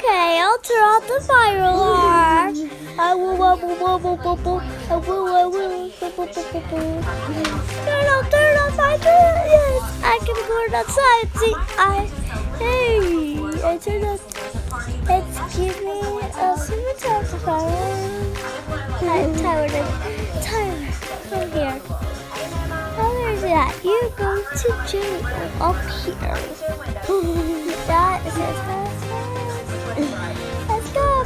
Okay, I'll turn off the fire alarm. I will. Turn off. I turn. Yes, I can go outside. See, I turned off. Let's give me a super time fire. Tyler, come here. How is that? You go to jail up here. That is fast. Let's go.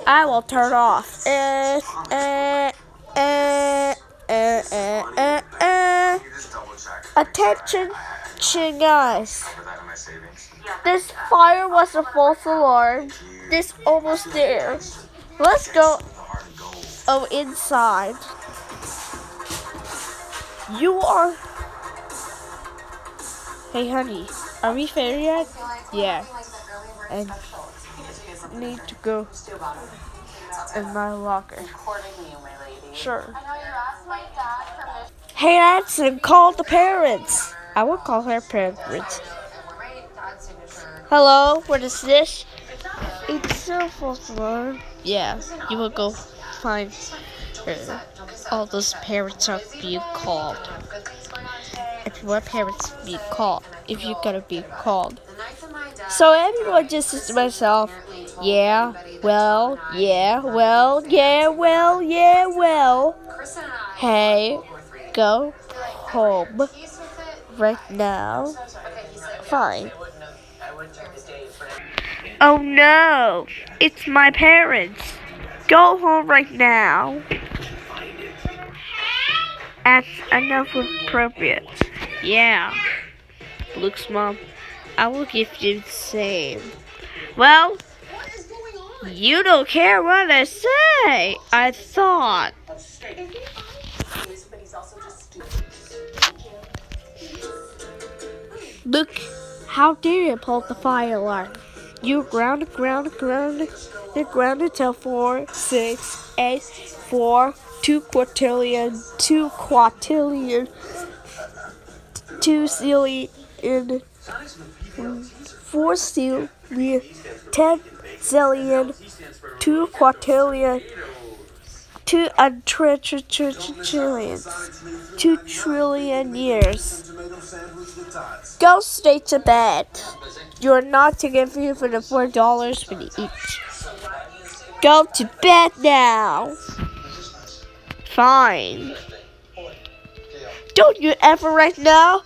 I will turn off. Attention, guys. This fire was a false alarm. This almost there. Let's go. Oh, inside. You are. Hey, honey, are we fair yet? Yeah. And need to go in my locker. Sure. Hey, Anson, call the parents. I will call her parents. Hello, what is this? It's a false alarm. Yeah, you will go find her. All those parents are being called. If what parents be called, if you're gonna be called. So everyone just says to myself, yeah, well. Hey, go home right now. Fine. Oh no, it's my parents. Go home right now. That's enough appropriate. Yeah. Luke's mom, I will give you the same. Well, you don't care what I say, I thought. Luke, how dare you pull the fire alarm? You grounded until 4, 6, 8, 4, 2 quadrillion, 2 zillion, 4 zillion, 10 zillion, 2 quadrillion, 2 trillion, 2 trillion years. Go straight to bed. You're not to give you for the $4 for the each. Go to bed now. Fine. Don't you ever right now?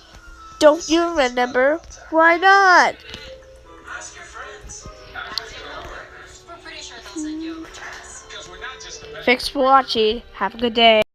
Don't you remember? Why not? Thanks for watching. Have a good day.